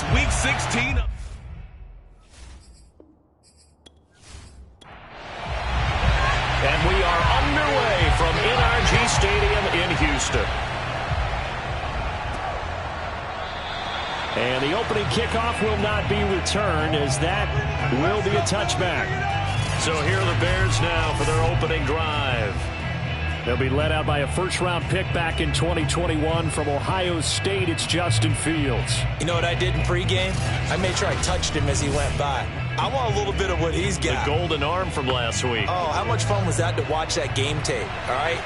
It's Week 16. And we are underway from NRG Stadium in Houston. And the opening kickoff will not be returned, as that will be a touchback. So here are the Bears now for their opening drive. They'll be led out by a first-round pick back in 2021 from Ohio State. It's Justin Fields. You know what I did in pregame? I made sure I touched him as he went by. I want a little bit of what he's got. The golden arm from last week. Oh, how much fun was that to watch that game tape, all right?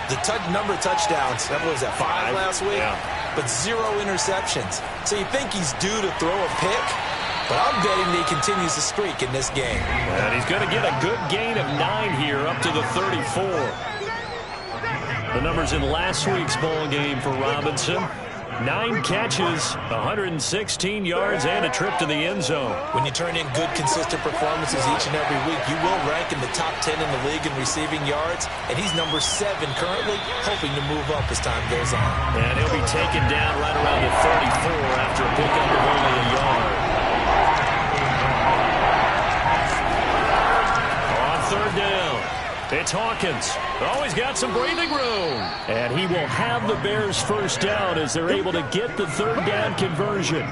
The number of touchdowns, what was that, 5 last week? Yeah. But 0 interceptions. So you think he's due to throw a pick? But I'm betting that he continues the streak in this game. And he's going to get a good gain of 9 here, up to the 34. The numbers in last week's bowl game for Robinson. 9 catches, 116 yards, and a trip to the end zone. When you turn in good, consistent performances each and every week, you will rank in the top 10 in the league in receiving yards. And he's number 7 currently, hoping to move up as time goes on. And he'll be taken down right around the 34 after a pickup of only a yard. On third down, it's Hawkins. Always got some breathing room. And he will have the Bears first down as they're able to get the third down conversion.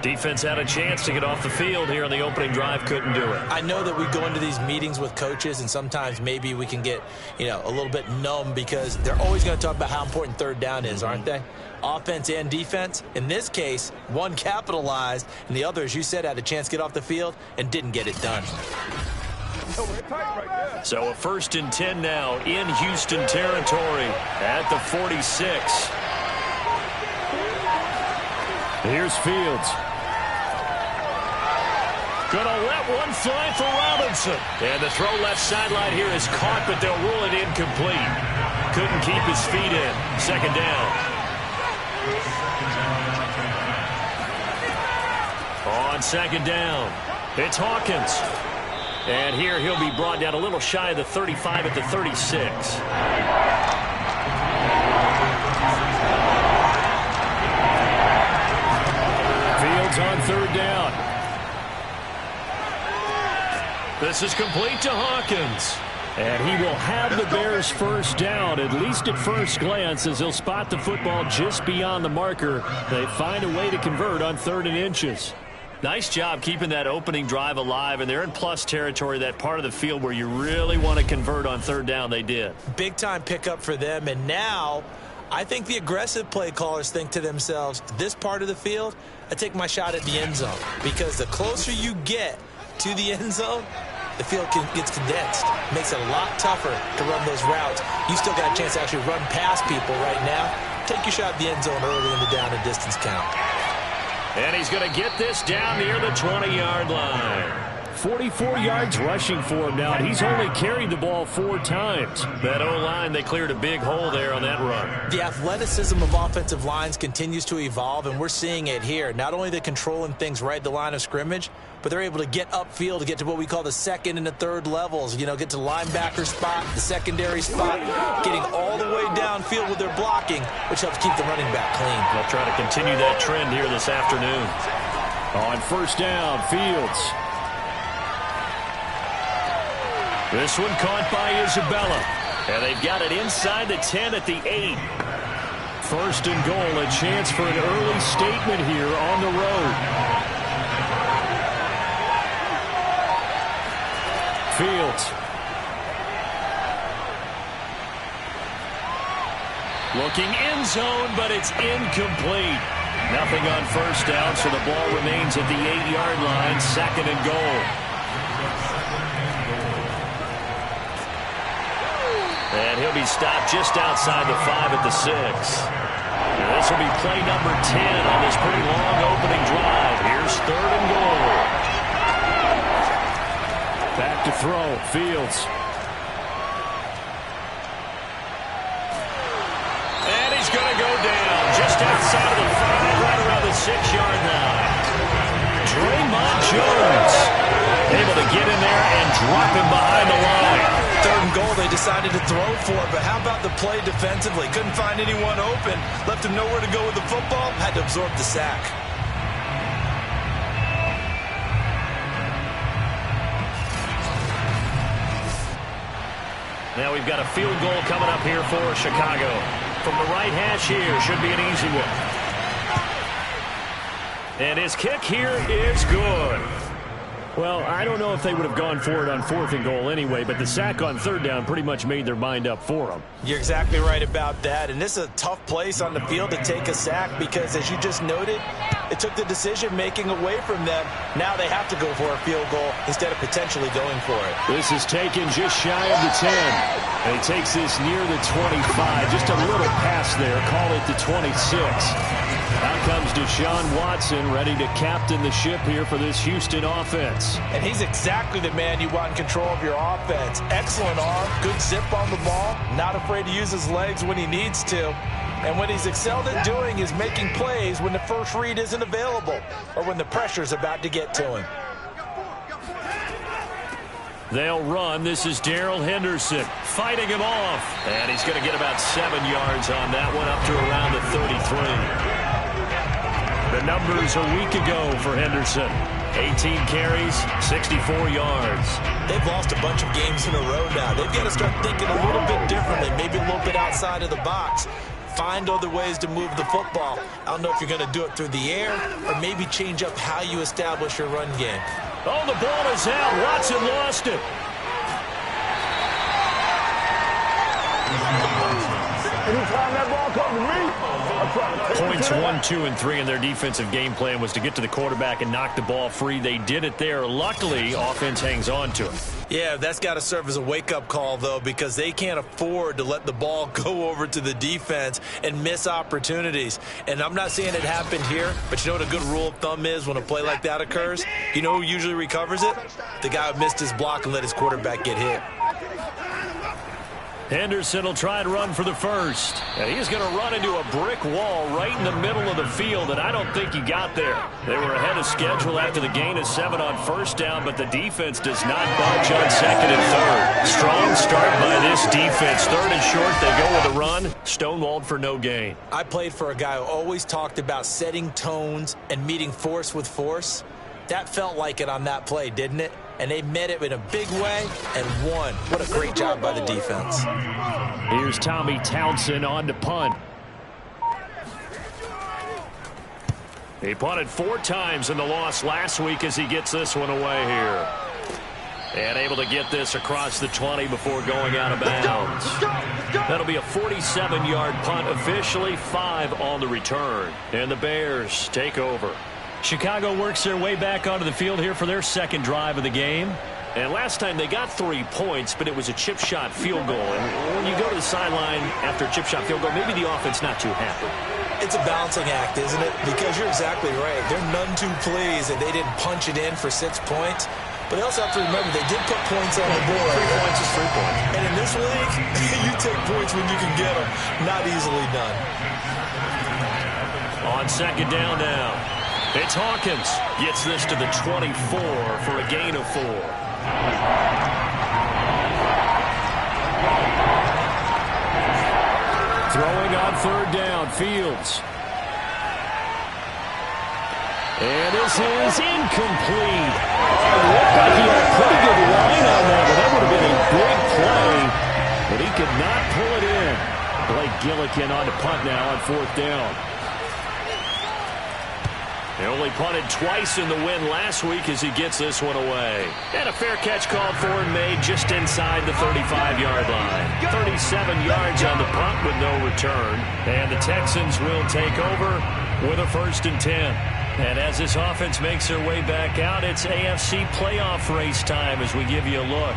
Defense had a chance to get off the field here on the opening drive, couldn't do it. I know that we go into these meetings with coaches, and sometimes maybe we can get, a little bit numb because they're always going to talk about how important third down is, aren't they? Offense and defense. In this case, one capitalized, and the other, as you said, had a chance to get off the field and didn't get it done. So a 1st and 10 now in Houston territory at the 46. Here's Fields. Gonna let one fly for Robinson. And the throw left sideline here is caught, but they'll rule it incomplete. Couldn't keep his feet in. 2nd down. On 2nd down, it's Hawkins. And here he'll be brought down a little shy of the 35 at the 36. Fields on 3rd down. This is complete to Hawkins. And he will have the Bears first down, at least at first glance, as he'll spot the football just beyond the marker. They find a way to convert on 3rd and inches. Nice job keeping that opening drive alive, and they're in plus territory, that part of the field where you really want to convert on 3rd down. They did. Big-time pickup for them, and now I think the aggressive play callers think to themselves, this part of the field, I take my shot at the end zone, because the closer you get to the end zone, the field gets condensed. It makes it a lot tougher to run those routes. You still got a chance to actually run past people right now. Take your shot at the end zone early in the down and distance count. And he's going to get this down near the 20-yard line. 44 yards rushing for him now, and he's only carried the ball 4 times. That O-line, they cleared a big hole there on that run. The athleticism of offensive lines continues to evolve, and we're seeing it here. Not only they're controlling things right at the line of scrimmage, but they're able to get upfield to get to what we call the 2nd and the 3rd levels. Get to the linebacker spot, the secondary spot, getting all the way downfield with their blocking, which helps keep the running back clean. They'll try to continue that trend here this afternoon. On 1st down, Fields. This one caught by Isabella. And they've got it inside the 10 at the 8. 1st and goal, a chance for an early statement here on the road. Fields. Looking end zone, but it's incomplete. Nothing on 1st down, so the ball remains at the 8-yard line, 2nd and goal. And he'll be stopped just outside the 5 at the 6. And this will be play number 10 on this pretty long opening drive. Here's 3rd and goal. Back to throw, Fields. And he's going to go down just outside of the 5, right around the 6-yard line. Draymond Jones able to get in there and drop him behind the line. 3rd and goal they decided to throw for, but how about the play defensively? Couldn't find anyone open, left him nowhere to go with the football, had to absorb the sack. Now we've got a field goal coming up here for Chicago. From the right hash here, should be an easy one. And his kick here is good. Well, I don't know if they would have gone for it on 4th and goal anyway, but the sack on 3rd down pretty much made their mind up for them. You're exactly right about that, and this is a tough place on the field to take a sack because, as you just noted, it took the decision-making away from them. Now they have to go for a field goal instead of potentially going for it. This is taken just shy of the 10. And he takes this near the 25. Just a little pass there. Call it the 26. Out comes Deshaun Watson, ready to captain the ship here for this Houston offense. And he's exactly the man you want in control of your offense. Excellent arm, good zip on the ball, not afraid to use his legs when he needs to. And what he's excelled at doing is making plays when the first read isn't available or when the pressure's about to get to him. They'll run. This is Darrell Henderson fighting him off. And he's going to get about 7 yards on that one, up to around the 33. The numbers a week ago for Henderson. 18 carries, 64 yards. They've lost a bunch of games in a row now. They've got to start thinking a little bit differently, maybe a little bit outside of the box. Find other ways to move the football. I don't know if you're going to do it through the air or maybe change up how you establish your run game. Oh, the ball is out. Watson lost it. Anytime that ball comes to me, Points 1, 2, and 3 in their defensive game plan was to get to the quarterback and knock the ball free. They did it there. Luckily, offense hangs on to it. Yeah, that's got to serve as a wake-up call, though, because they can't afford to let the ball go over to the defense and miss opportunities. And I'm not saying it happened here, but you know what a good rule of thumb is when a play like that occurs? You know who usually recovers it? The guy who missed his block and let his quarterback get hit. Henderson will try and run for the first. And he's going to run into a brick wall right in the middle of the field, and I don't think he got there. They were ahead of schedule after the gain of 7 on 1st down, but the defense does not budge on 2nd and 3rd. Strong start by this defense. 3rd and short, they go with a run. Stonewalled for no gain. I played for a guy who always talked about setting tones and meeting force with force. That felt like it on that play, didn't it? And they met it in a big way and won. What a great job by the defense. Here's Tommy Townsend on to punt. He punted 4 times in the loss last week as he gets this one away here. And able to get this across the 20 before going out of bounds. That'll be a 47-yard punt, officially 5 on the return. And the Bears take over. Chicago works their way back onto the field here for their 2nd drive of the game. And last time they got 3 points, but it was a chip shot field goal. And when you go to the sideline after a chip shot field goal, maybe the offense not too happy. It's a balancing act, isn't it? Because you're exactly right. They're none too pleased that they didn't punch it in for 6 points. But they also have to remember they did put points on the board. 3 points is 3 points. And in this league, you take points when you can get them. Not easily done. On 2nd down now. It's Hawkins. Gets this to the 24 for a gain of 4. Throwing on 3rd down, Fields. And this is incomplete. It looked like he had a pretty good line on that, but that would have been a big play. But he could not pull it in. Blake Gillikin on to punt now on 4th down. They only punted twice in the win last week as he gets this one away. And a fair catch called for and made just inside the 35-yard line. 37 yards on the punt with no return. And the Texans will take over with a 1st and 10. And as this offense makes their way back out, it's AFC playoff race time as we give you a look.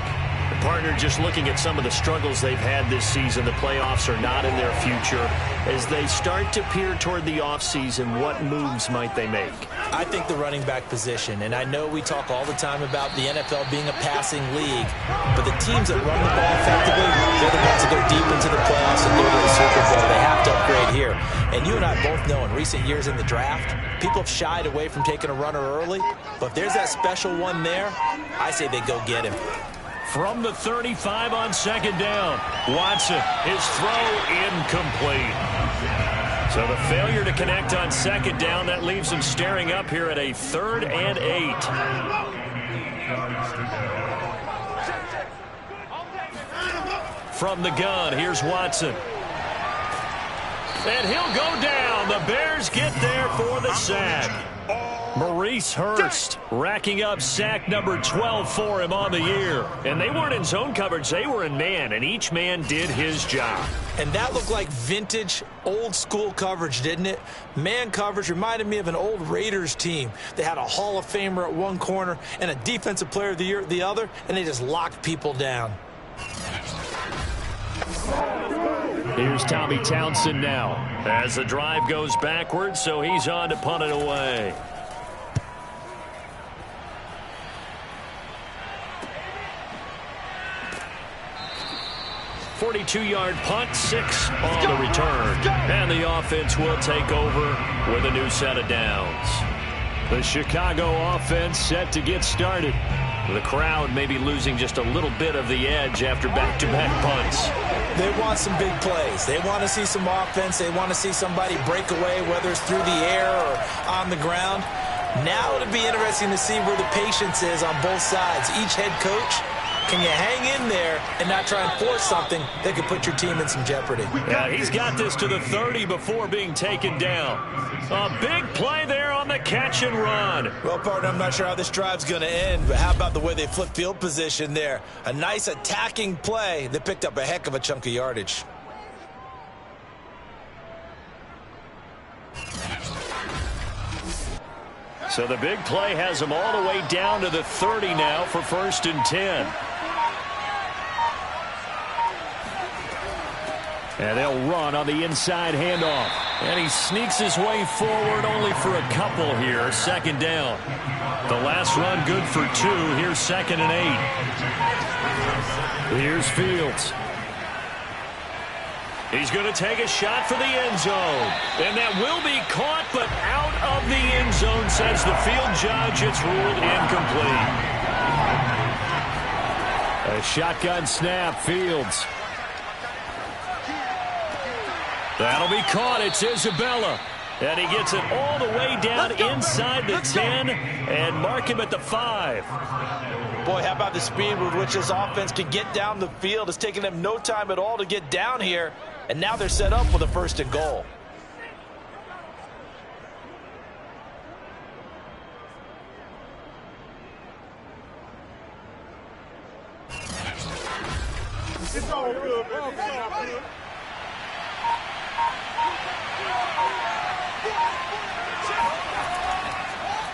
The partner, just looking at some of the struggles they've had this season, the playoffs are not in their future. As they start to peer toward the offseason, what moves might they make? I think the running back position, and I know we talk all the time about the NFL being a passing league, but the teams that run the ball effectively, they're the ones that go deep into the playoffs and go to the Super Bowl. They have to upgrade here. And you and I both know in recent years in the draft, people have shied away from taking a runner early, but if there's that special one there, I say they go get him. From the 35 on 2nd down, Watson, his throw incomplete. So the failure to connect on 2nd down, that leaves him staring up here at a 3rd and 8. from the gun. Here's Watson. And he'll go down. The Bears get there for the sack. Maurice Hurst racking up sack number 12 for him on the year. And they weren't in zone coverage. They were in man, and each man did his job. And that looked like vintage, old-school coverage, didn't it? Man coverage reminded me of an old Raiders team. They had a Hall of Famer at one corner and a Defensive Player of the Year at the other, and they just locked people down. Here's Tommy Townsend now as the drive goes backwards, so he's on to punt it away. .42-yard punt, 6 on the return. And the offense will take over with a new set of downs. The Chicago offense set to get started. The crowd may be losing just a little bit of the edge after back-to-back punts. They want some big plays. They want to see some offense. They want to see somebody break away, whether it's through the air or on the ground. Now it'll be interesting to see where the patience is on both sides. Each head coach, can you hang in there and not try and force something that could put your team in some jeopardy? Yeah, he's got this to the 30 before being taken down. A big play there on the catch and run. Well, partner, I'm not sure how this drive's going to end, but how about the way they flip field position there? A nice attacking play that picked up a heck of a chunk of yardage. So the big play has them all the way down to the 30 now for 1st and 10. And they'll run on the inside handoff. And he sneaks his way forward only for a couple here. 2nd down. The last run good for 2. Here's 2nd and 8. Here's Fields. He's going to take a shot for the end zone. And that will be caught, but out of the end zone, says the field judge. It's ruled incomplete. A shotgun snap, Fields. That'll be caught. It's Isabella. And he gets it all the way down inside the 10 and mark him at the 5. Boy, how about the speed with which this offense can get down the field? It's taken them no time at all to get down here. And now they're set up with a 1st and goal. It's all good, bro.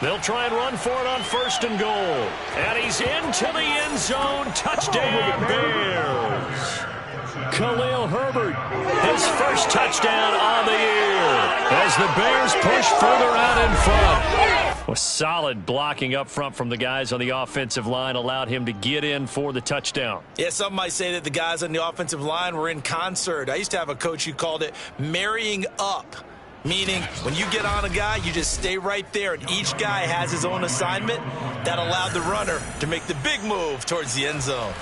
They'll try and run for it on 1st and goal. And he's into the end zone. Touchdown, Bears. Khalil Herbert, his first touchdown on the year as the Bears push further out in front. Well, solid blocking up front from the guys on the offensive line allowed him to get in for the touchdown. Yeah, some might say that the guys on the offensive line were in concert. I used to have a coach who called it marrying up. Meaning, when you get on a guy, you just stay right there, and each guy has his own assignment. That allowed the runner to make the big move towards the end zone.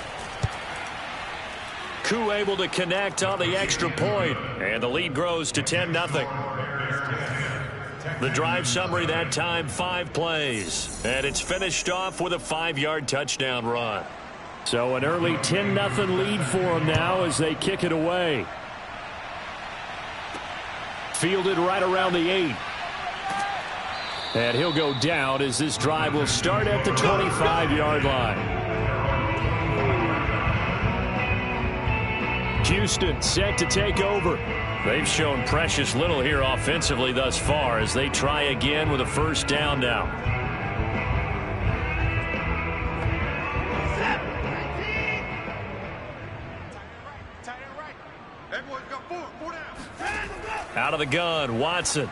Koo able to connect on the extra point, and the lead grows to 10-0. The drive summary that time, 5 plays, and it's finished off with a 5-yard touchdown run. So an early 10-0 lead for them now as they kick it away. Fielded right around the 8. And he'll go down as this drive will start at the 25-yard line. Houston set to take over. They've shown precious little here offensively thus far as they try again with a 1st down now. Out of the gun, Watson.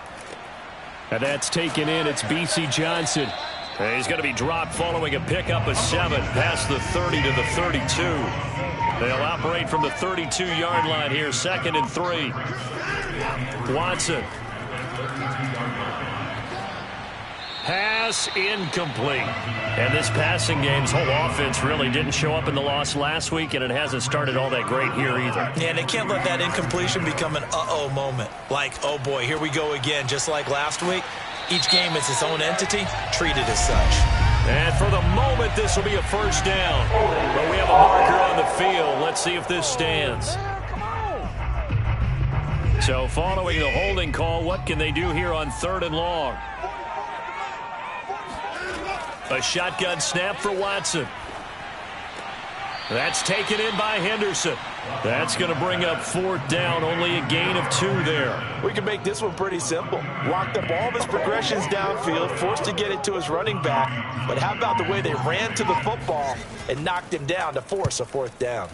And that's taken in. It's B.C. Johnson. And he's going to be dropped following a pickup of 7 past the 30 to the 32. They'll operate from the 32-yard line here, 2nd and 3. Watson. Pass incomplete. And this passing game's whole offense really didn't show up in the loss last week, and it hasn't started all that great here either. Yeah, and they can't let that incompletion become an uh-oh moment. Like, oh boy, here we go again. Just like last week, each game is its own entity, treated as such. And for the moment, this will be a first down. But we have a marker on the field. Let's see if this stands. So following the holding call, what can they do here on 3rd and long? A shotgun snap for Watson. That's taken in by Henderson. That's going to bring up 4th down, only a gain of 2 there. We can make this one pretty simple. Locked up all of his progressions downfield, forced to get it to his running back. But how about the way they ran to the football and knocked him down to force a 4th down?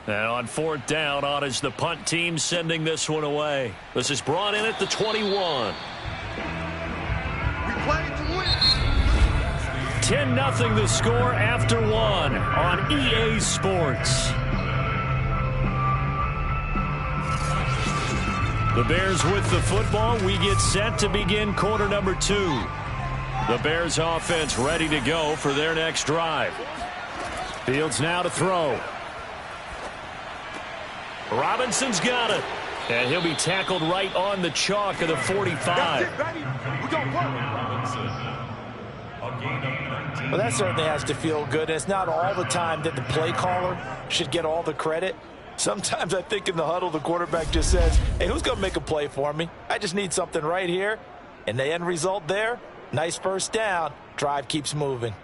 And on 4th down, on is the punt team sending this one away. This is brought in at the 21. We played to win. 10-0 the score after 1 on EA Sports. The Bears with the football. We get set to begin quarter number 2. The Bears offense ready to go for their next drive. Fields now to throw. Robinson's got it. And he'll be tackled right on the chalk of the 45. Well, that certainly has to feel good. It's not all the time that the play caller should get all the credit. Sometimes I think in the huddle, the quarterback just says, hey, who's going to make a play for me? I just need something right here. And the end result there, nice first down. Drive keeps moving.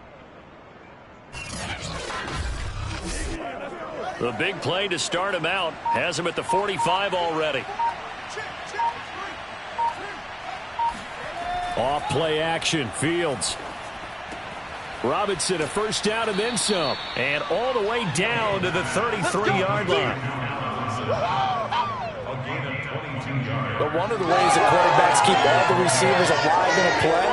The big play to start him out has him at the 45 already. Off play action, Fields. Robinson a first down and then some. And all the way down to the 33-yard line. But one of the ways that quarterbacks keep all the receivers alive in a play,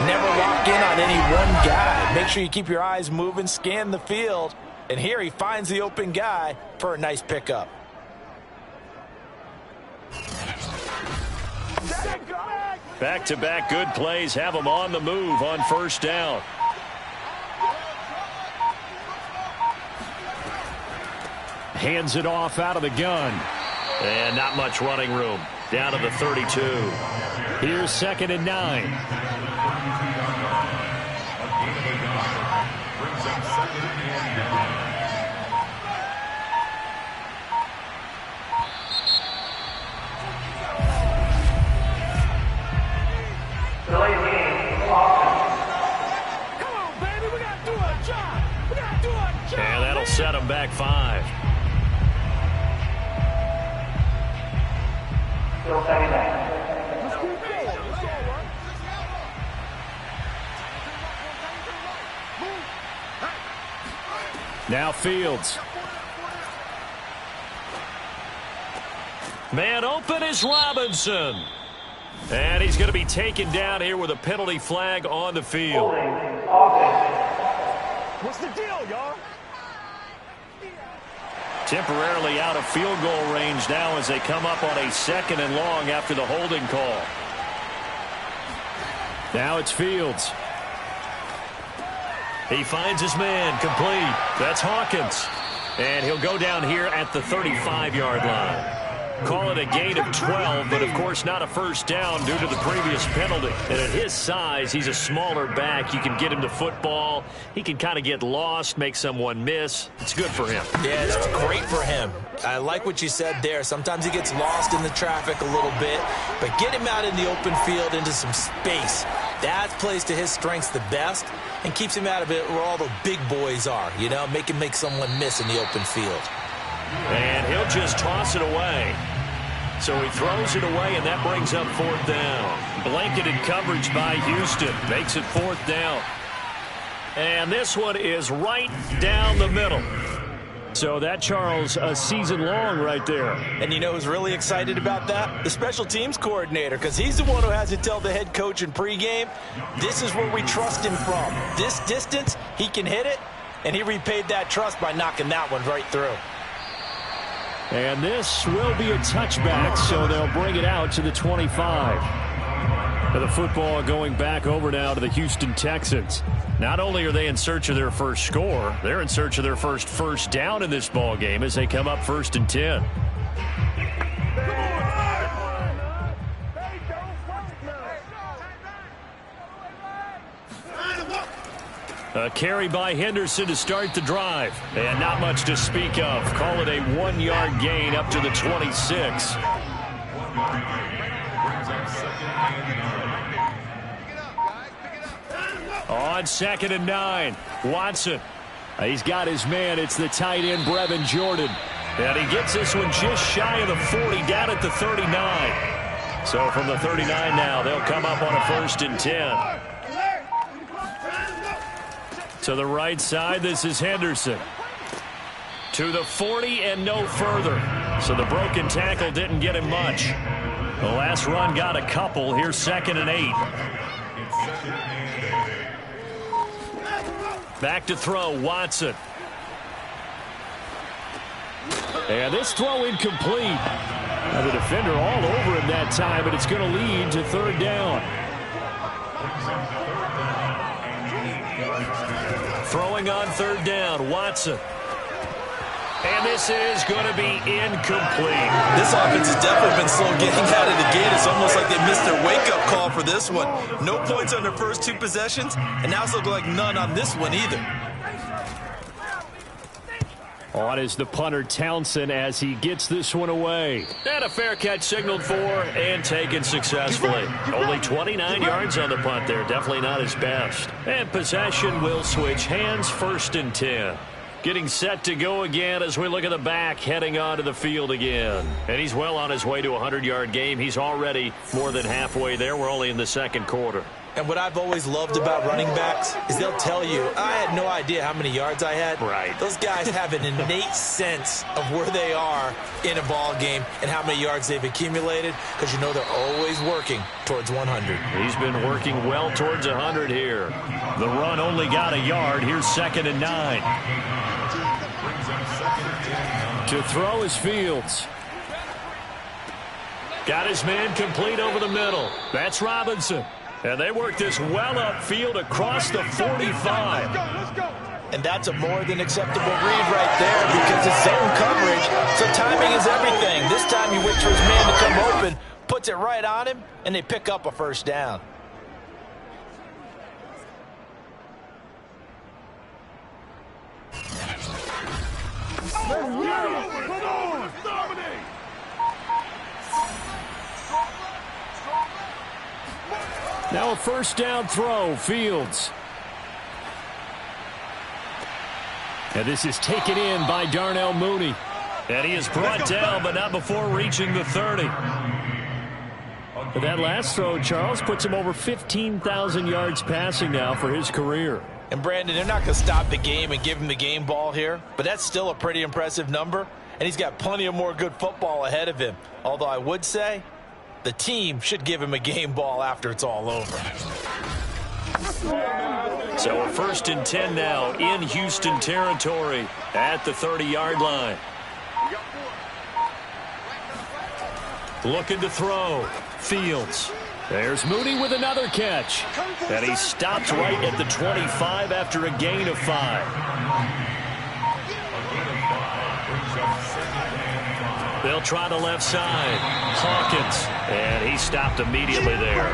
never lock in on any one guy. Make sure you keep your eyes moving, scan the field. And here he finds the open guy for a nice pickup. Back-to-back good plays have him on the move on first down. Hands it off out of the gun. And not much running room. Down to the 32. Here's 2nd and 9. And that'll set him back 5. Now Fields. Man open is Robinson. And he's going to be taken down here with a penalty flag on the field. What's the deal, y'all? Temporarily out of field goal range now as they come up on a 2nd and long after the holding call. Now it's Fields. He finds his man, complete. That's Hawkins. And he'll go down here at the 35-yard line. Call it a gain of 12, but of course not a first down due to the previous penalty. And at his size, he's a smaller back. You can get him to football. He can kind of get lost, make someone miss. It's good for him. Yeah, it's great for him. I like what you said there. Sometimes he gets lost in the traffic a little bit, but get him out in the open field into some space. That plays to his strengths the best and keeps him out of it where all the big boys are, you know, make someone miss in the open field. And he'll just toss it away. So he throws it away, and that brings up 4th down. Blanketed coverage by Houston. Makes it 4th down. And this one is right down the middle. So that, Charles, a season long right there. And you know who's really excited about that? The special teams coordinator, because he's the one who has to tell the head coach in pregame, this is where we trust him from. This distance, he can hit it, and he repaid that trust by knocking that one right through. And this will be a touchback, so they'll bring it out to the 25. And the football going back over now to the Houston Texans. Not only are they in search of their first score, they're in search of their first down in this ball game as they come up 1st and 10. A carry by Henderson to start the drive. And not much to speak of. Call it a 1-yard gain up to the 26. On 2nd and 9, Watson. He's got his man. It's the tight end, Brevin Jordan. And he gets this one just shy of the 40, down at the 39. So from the 39 now, they'll come up on a 1st and 10. To the right side, this is Henderson. To the 40 and no further. So the broken tackle didn't get him much. The last run got a couple. Here's 2nd and 8. Back to throw, Watson. And this throw incomplete. Now the defender all over him that time, but it's going to lead to 3rd down. Throwing on 3rd down, Watson. And this is going to be incomplete. This offense has definitely been slow getting out of the gate. It's almost like they missed their wake-up call for this one. No points on their first 2 possessions, and now it's looking like none on this one either. On is the punter, Townsend, as he gets this one away. And a fair catch signaled for and taken successfully. Only 29 yards on the punt there. Definitely not his best. And possession will switch hands, 1st and 10. Getting set to go again as we look at the back, heading onto the field again. And he's well on his way to a 100-yard game. He's already more than halfway there. We're only in the 2nd quarter. And what I've always loved about running backs is they'll tell you, I had no idea how many yards I had. Right. Those guys have an innate sense of where they are in a ball game and how many yards they've accumulated, because you know they're always working towards 100. He's been working well towards 100 here. The run only got a yard. Here's 2nd and 9. To throw is Fields. Got his man complete over the middle. That's Robinson. And they work this well upfield across the 45. And that's a more than acceptable read right there because it's zone coverage. So timing is everything. This time he waits for his man to come open, puts it right on him, and they pick up a 1st down. Now a 1st down throw, Fields. And this is taken in by Darnell Mooney. And he is brought down, but not before reaching the 30. But that last throw, Charles, puts him over 15,000 yards passing now for his career. And Brandon, they're not going to stop the game and give him the game ball here, but that's still a pretty impressive number, and he's got plenty of more good football ahead of him. Although I would say the team should give him a game ball after it's all over. So a 1st and 10 now in Houston territory at the 30-yard line. Looking to throw. Fields. There's Mooney with another catch. And he stops right at the 25 after a gain of 5. They'll try the left side. Hawkins. And he stopped immediately there.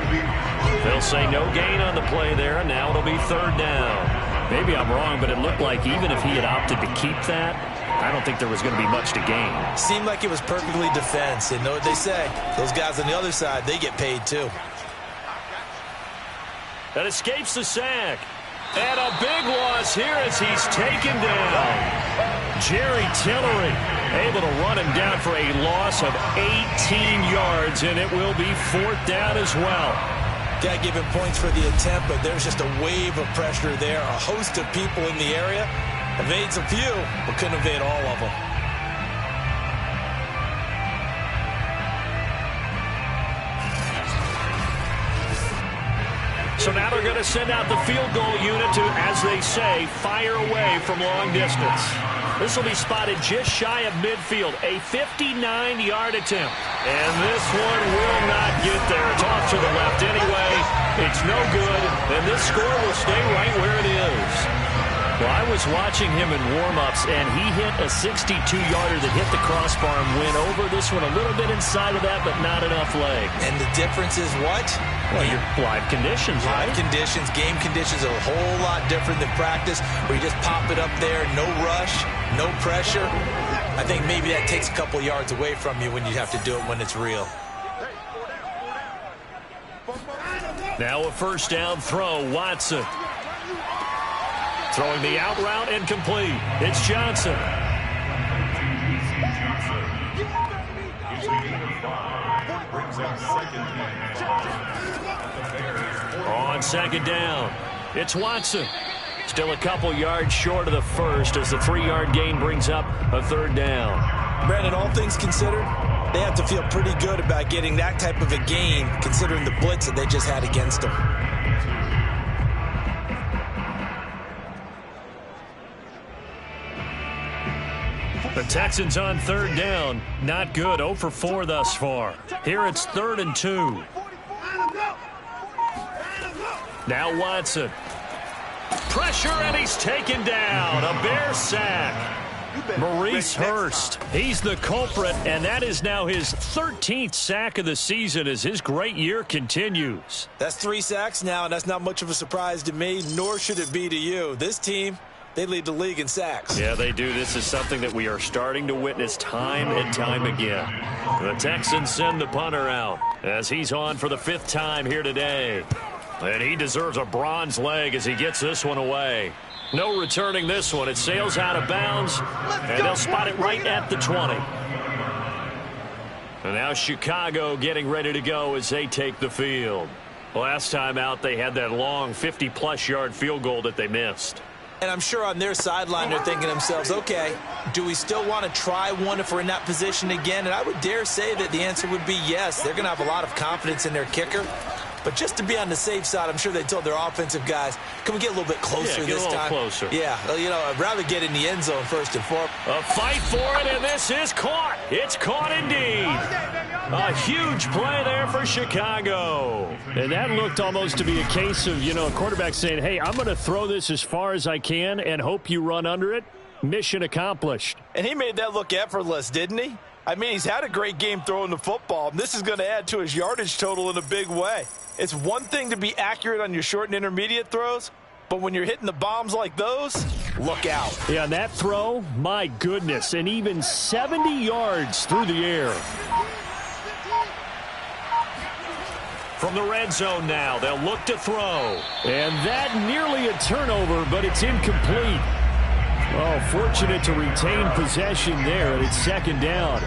They'll say no gain on the play there, and now it'll be 3rd down. Maybe I'm wrong, but it looked like even if he had opted to keep that, I don't think there was going to be much to gain. Seemed like it was perfectly defense. And know what they say? Those guys on the other side, they get paid too. That escapes the sack. And a big loss here as he's taken down. Jerry Tillery able to run him down for a loss of 18 yards, and it will be 4th down as well. Got to give him points for the attempt, but there's just a wave of pressure there. A host of people in the area. Evades a few, but couldn't evade all of them. So now they're going to send out the field goal unit to, as they say, fire away from long distance. This will be spotted just shy of midfield, a 59-yard attempt. And this one will not get there. It's off to the left anyway. It's no good, and this score will stay right where it is. Well, I was was watching him in warm-ups, and he hit a 62-yarder that hit the crossbar and went over. This one a little bit inside of that, but not enough leg. And the difference is what? Well, your live conditions, right? Live conditions, game conditions are a whole lot different than practice, where you just pop it up there, no rush, no pressure. I think maybe that takes a couple yards away from you when you have to do it when it's real. Now a first down throw, Watson. Throwing the out route incomplete. It's Johnson. On second down, it's Watson. Still a couple yards short of the first as the 3-yard gain brings up a third down. Brandon, all things considered, they have to feel pretty good about getting that type of a gain considering the blitz that they just had against them. The Texans on third down. Not good. 0 for 4 thus far. Here it's 3rd and 2. Now Watson. Pressure, and he's taken down. A Bear sack. Maurice Hurst. He's the culprit, and that is now his 13th sack of the season as his great year continues. That's 3 sacks now, and that's not much of a surprise to me, nor should it be to you. This team, they lead the league in sacks. Yeah, they do. This is something that we are starting to witness time and time again. The Texans send the punter out as he's on for the 5th time here today. And he deserves a bronze leg as he gets this one away. No returning this one. It sails out of bounds, and they'll spot it right at the 20. And now Chicago getting ready to go as they take the field. Last time out, they had that long 50-plus yard field goal that they missed. And I'm sure on their sideline they're thinking to themselves, okay, do we still want to try one if we're in that position again? And I would dare say that the answer would be yes. They're going to have a lot of confidence in their kicker. But just to be on the safe side, I'm sure they told their offensive guys, can we get a little bit closer this time? Yeah, get a little closer. Yeah, well, you know, I'd rather get in the end zone first and foremost. A fight for it, and this is caught. It's caught indeed. A huge play there for Chicago. And that looked almost to be a case of, you know, a quarterback saying, hey, I'm going to throw this as far as I can and hope you run under it. Mission accomplished. And he made that look effortless, didn't he? I mean, he's had a great game throwing the football, and this is going to add to his yardage total in a big way. It's one thing to be accurate on your short and intermediate throws, but when you're hitting the bombs like those, look out. Yeah, and that throw, my goodness, and even 70 yards through the air. From the red zone now, they'll look to throw. And that nearly a turnover, but it's incomplete. Oh, fortunate to retain possession there, and it's second down.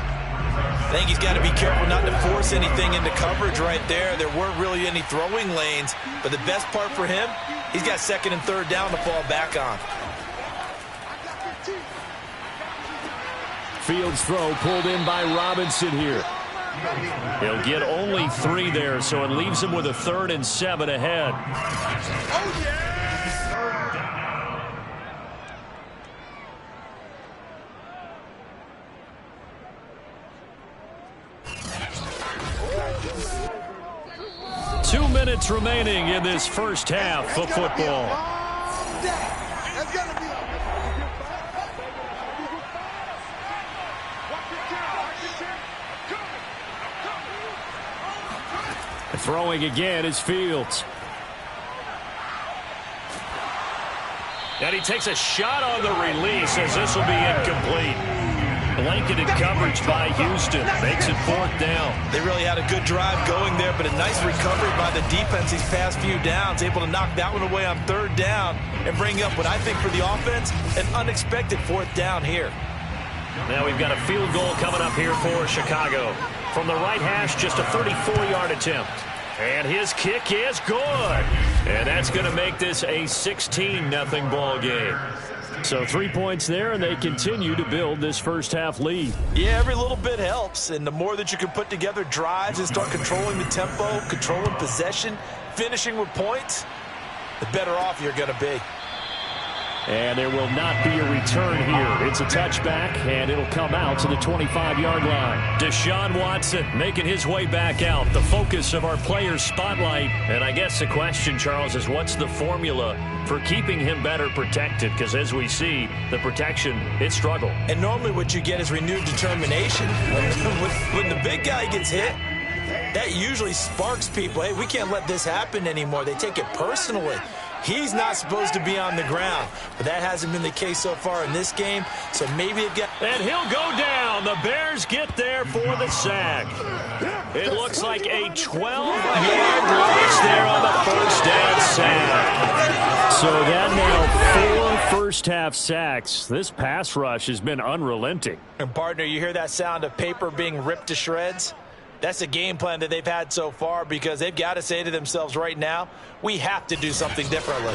I think he's got to be careful not to force anything into coverage right there. There weren't really any throwing lanes, but the best part for him, he's got 2nd and 3rd down to fall back on. Fields throw pulled in by Robinson here. He'll get only 3 there, so it leaves him with a 3rd and 7 ahead. Oh, yeah! 2 minutes remaining in this first half of football. Throwing again is Fields. And he takes a shot on the release as this will be incomplete. Blanketed coverage by Houston. Makes it 4th down. They really had a good drive going there, but a nice recovery by the defense these past few downs. Able to knock that one away on 3rd down and bring up what I think for the offense, an unexpected 4th down here. Now we've got a field goal coming up here for Chicago. From the right hash, just a 34-yard attempt. And his kick is good. And that's going to make this a 16-0 ball game. So 3 points there, and they continue to build this first half lead. Yeah, every little bit helps, and the more that you can put together drives and start controlling the tempo, controlling possession, finishing with points, the better off you're going to be. And there will not be a return here. It's a touchback, and it'll come out to the 25-yard line. Deshaun Watson making his way back out, the focus of our players' spotlight. And I guess the question, Charles, is what's the formula for keeping him better protected? Because as we see, the protection, it struggled. And normally what you get is renewed determination. When the big guy gets hit, that usually sparks people. Hey, we can't let this happen anymore. They take it personally. He's not supposed to be on the ground, but that hasn't been the case so far in this game, so maybe it got... And he'll go down. The Bears get there for the sack. It looks like a 12-yard loss there on the first down sack. So that now 4 first-half sacks. This pass rush has been unrelenting. And, partner, you hear that sound of paper being ripped to shreds? That's a game plan that they've had so far because they've got to say to themselves right now, we have to do something differently.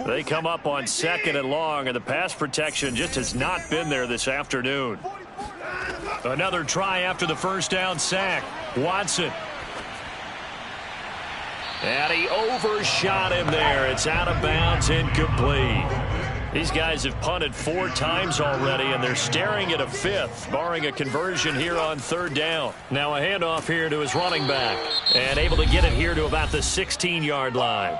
They come up on 2nd and long, and the pass protection just has not been there this afternoon. Another try after the first down sack. Watson. And he overshot him there. It's out of bounds, incomplete. These guys have punted 4 times already, and they're staring at a 5th, barring a conversion here on 3rd down. Now a handoff here to his running back, and able to get it here to about the 16-yard line.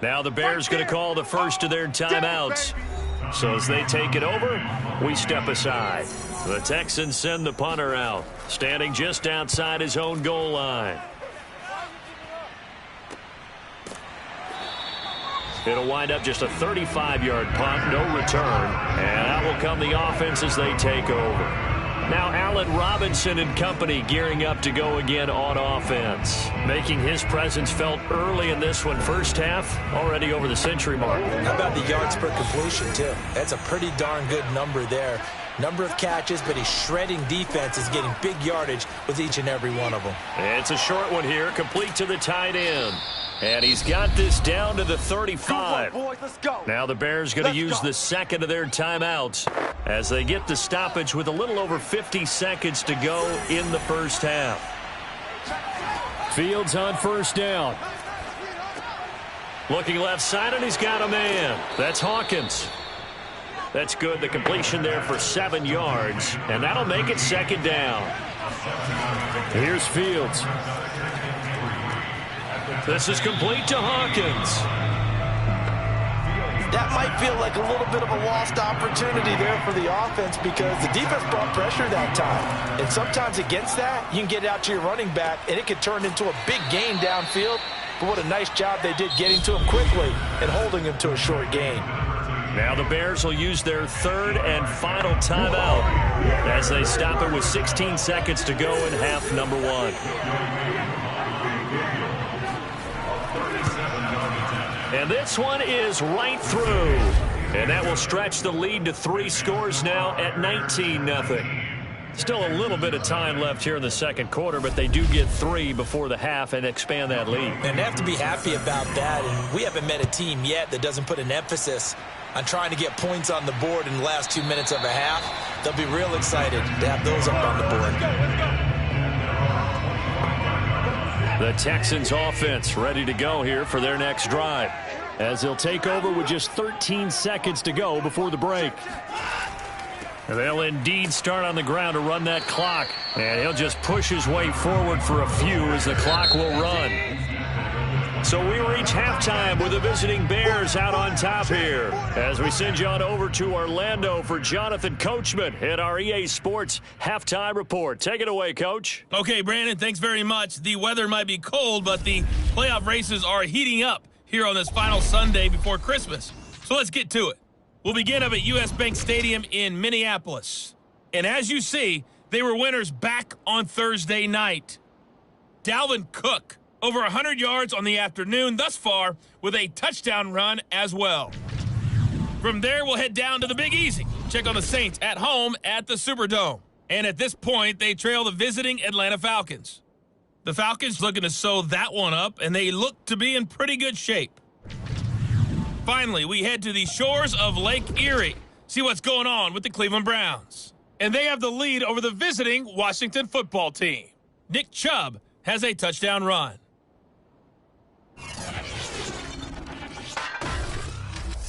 Now the Bears going to call the first of their timeouts. So as they take it over, we step aside. The Texans send the punter out, standing just outside his own goal line. It'll wind up just a 35-yard punt, no return. And out will come the offense as they take over. Now Allen Robinson and company gearing up to go again on offense. Making his presence felt early in this one. First half, already over the century mark. How about the yards per completion, too? That's a pretty darn good number there. Number of catches, but his shredding defense is getting big yardage with each and every one of them. It's a short one here, complete to the tight end. And he's got this down to the 35. Boys, let's go. Now the Bears going to use the second of their timeouts as they get the stoppage with a little over 50 seconds to go in the first half. Fields on first down. Looking left side, and he's got a man. That's Hawkins. That's good. The completion there for 7 yards, and that'll make it 2nd down. Here's Fields. This is complete to Hawkins. That might feel like a little bit of a lost opportunity there for the offense because the defense brought pressure that time. And sometimes against that, you can get out to your running back, and it could turn into a big gain downfield. But what a nice job they did getting to him quickly and holding him to a short gain. Now the Bears will use their 3rd and final timeout as they stop it with 16 seconds to go in half number 1. And this one is right through. And that will stretch the lead to 3 scores now at 19-0. Still a little bit of time left here in the second quarter, but they do get 3 before the half and expand that lead. And they have to be happy about that. And we haven't met a team yet that doesn't put an emphasis on trying to get points on the board in the last 2 minutes of a half. They'll be real excited to have those up on the board. The Texans offense ready to go here for their next drive as they'll take over with just 13 seconds to go before the break. They'll indeed start on the ground to run that clock, and he'll just push his way forward for a few as the clock will run. So we reach halftime with the visiting Bears out on top here as we send you on over to Orlando for Jonathan Coachman at our EA Sports Halftime Report. Take it away, Coach. Okay, Brandon, thanks very much. The weather might be cold, but the playoff races are heating up here on this final Sunday before Christmas. So let's get to it. We'll begin up at U.S. Bank Stadium in Minneapolis. And as you see, they were winners back on Thursday night. Dalvin Cook, over 100 yards on the afternoon thus far with a touchdown run as well. From there, we'll head down to the Big Easy. Check on the Saints at home at the Superdome. And at this point, they trail the visiting Atlanta Falcons. The Falcons looking to sew that one up, and they look to be in pretty good shape. Finally, we head to the shores of Lake Erie. See what's going on with the Cleveland Browns. And they have the lead over the visiting Washington football team. Nick Chubb has a touchdown run.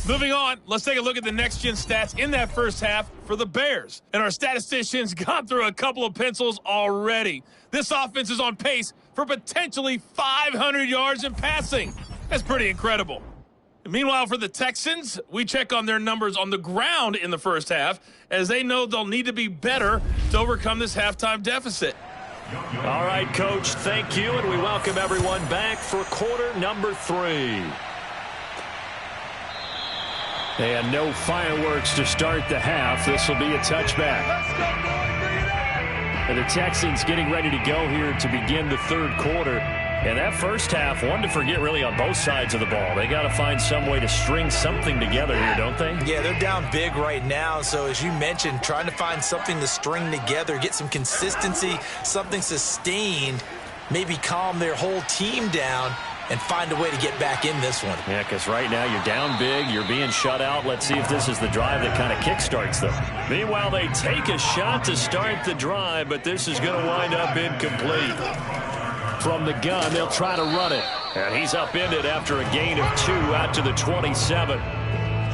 Moving on, let's take a look at the next-gen stats in that first half for the Bears. And our statisticians gone through a couple of pencils already. This offense is on pace for potentially 500 yards in passing. That's pretty incredible. Meanwhile, for the Texans, we check on their numbers on the ground in the first half, as they know they'll need to be better to overcome this halftime deficit. All right, Coach, thank you, and we welcome everyone back for quarter number 3. And no fireworks to start the half. This will be a touchback. And the Texans getting ready to go here to begin the third quarter. And that first half, one to forget really on both sides of the ball. They got to find some way to string something together here, don't they? Yeah, they're down big right now. So as you mentioned, trying to find something to string together, get some consistency, something sustained, maybe calm their whole team down and find a way to get back in this one. Yeah, because right now you're down big, you're being shut out. Let's see if this is the drive that kind of kickstarts them. Meanwhile, they take a shot to start the drive, but this is going to wind up incomplete. From the gun, they'll try to run it. And he's upended after a gain of 2 out to the 27.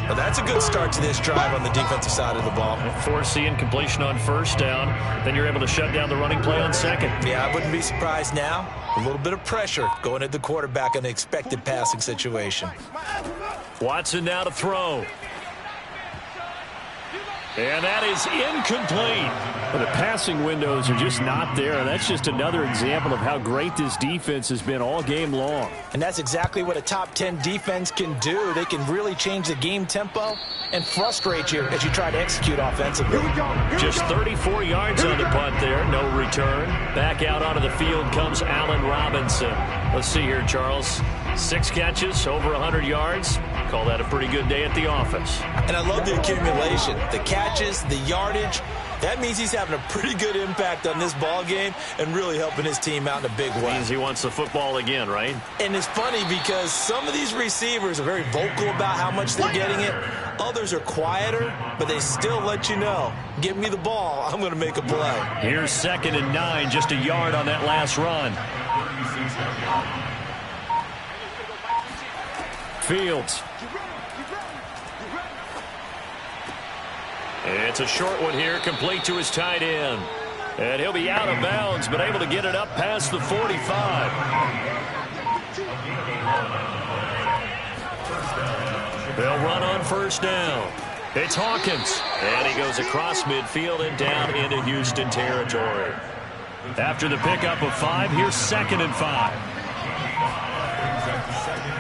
Well, that's a good start to this drive on the defensive side of the ball. Force the incompletion on first down. Then you're able to shut down the running play on second. Yeah, I wouldn't be surprised now. A little bit of pressure going at the quarterback in an expected passing situation. Watson now to throw. And that is incomplete. Well, the passing windows are just not there, and that's just another example of how great this defense has been all game long. And that's exactly what a top 10 defense can do. They can really change the game tempo and frustrate you as you try to execute offensively. Just 34 yards on the punt there, no return. Back out onto the field comes Allen Robinson. Let's see here, Charles. 6 catches, over 100 yards. Call that a pretty good day at the office. And I love the accumulation, the catches, the yardage. That means he's having a pretty good impact on this ball game and really helping his team out in a big way. Means he wants the football again, right? And it's funny because some of these receivers are very vocal about how much they're getting it. Others are quieter, but they still let you know, give me the ball, I'm going to make a play. Here's 2nd and 9, just a yard on that last run. Fields. It's a short one here, complete to his tight end. And he'll be out of bounds, but able to get it up past the 45. They'll run on first down. It's Hawkins. And he goes across midfield and down into Houston territory. After the pickup of 5, here's 2nd and 5.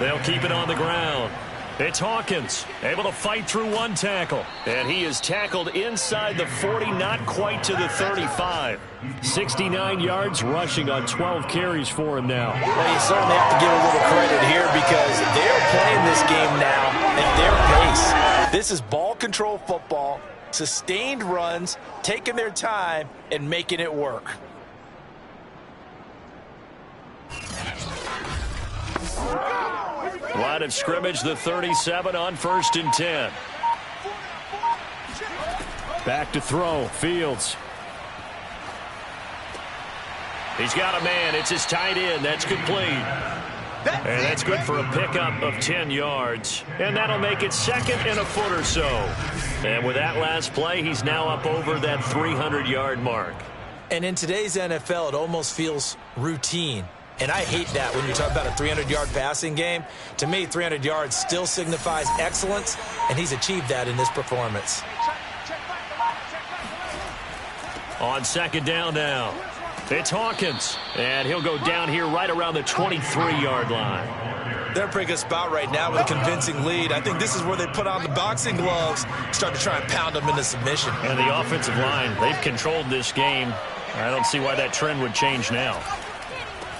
They'll keep it on the ground. It's Hawkins, able to fight through one tackle. And he is tackled inside the 40, not quite to the 35. 69 yards rushing on 12 carries for him now. Well, you certainly have to give a little credit here because they're playing this game now at their pace. This is ball control football, sustained runs, taking their time, and making it work. Line of scrimmage, the 37 on 1st and 10. Back to throw, Fields. He's got a man, it's his tight end, that's complete. And that's good for a pickup of 10 yards. And that'll make it 2nd and a foot or so. And with that last play, he's now up over that 300-yard mark. And in today's NFL, it almost feels routine. And I hate that when you talk about a 300-yard passing game. To me, 300 yards still signifies excellence, and he's achieved that in this performance. On 2nd down now, it's Hawkins. And he'll go down here right around the 23-yard line. They're in a pretty good spot right now with a convincing lead. I think this is where they put on the boxing gloves, start to try and pound them into submission. And the offensive line, they've controlled this game. I don't see why that trend would change now.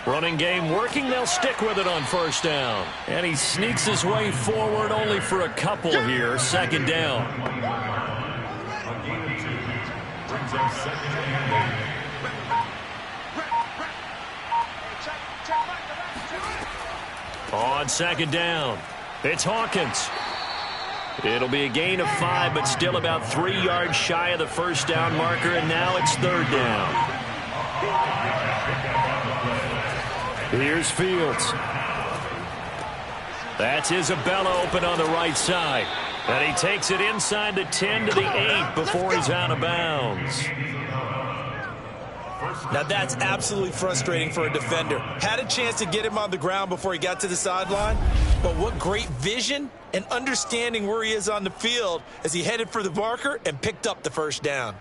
Running game working, they'll stick with it on 1st down. And he sneaks his way forward only for a couple here. 2nd down. On 2nd down, it's Hawkins. It'll be a gain of 5, but still about 3 yards shy of the 1st down marker, and now it's 3rd down. Here's Fields. That's Isabella open on the right side. And he takes it inside the 10 to the 8 before he's out of bounds. Now that's absolutely frustrating for a defender. Had a chance to get him on the ground before he got to the sideline, but what great vision and understanding where he is on the field as he headed for the marker and picked up the first down.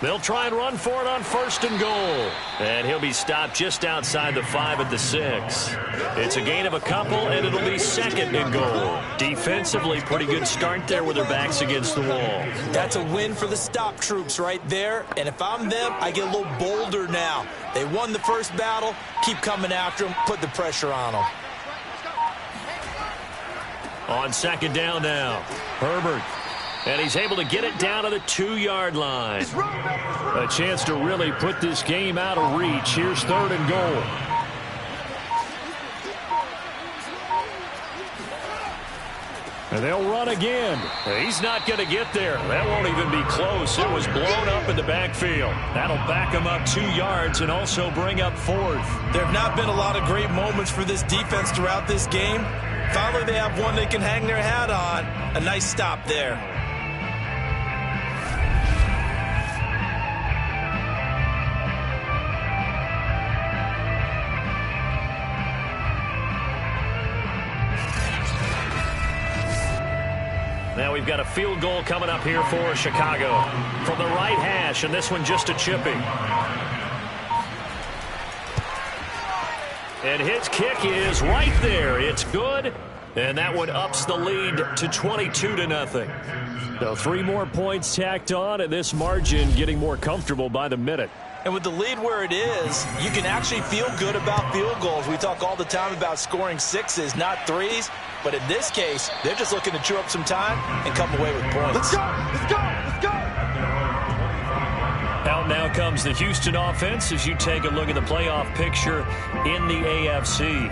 They'll try and run for it on 1st and goal. And he'll be stopped just outside the 5 at the 6. It's a gain of a couple, and it'll be 2nd and goal. Defensively, pretty good start there with their backs against the wall. That's a win for the stop troops right there. And if I'm them, I get a little bolder now. They won the first battle. Keep coming after them. Put the pressure on them. On 2nd down now, Herbert. And he's able to get it down to the 2-yard line. A chance to really put this game out of reach. Here's 3rd and goal. And they'll run again. He's not going to get there. That won't even be close. It was blown up in the backfield. That'll back him up 2 yards and also bring up 4th. There have not been a lot of great moments for this defense throughout this game. Finally, they have one they can hang their hat on. A nice stop there. Now we've got a field goal coming up here for Chicago from the right hash, and this one just a chipping. And his kick is right there. It's good, and that one ups the lead to 22-0. So 3 more points tacked on, and this margin getting more comfortable by the minute. And with the lead where it is, you can actually feel good about field goals. We talk all the time about scoring 6s, not 3s. But in this case, they're just looking to chew up some time and come away with points. Let's go! Let's go! Let's go! Out now comes the Houston offense as you take a look at the playoff picture in the AFC.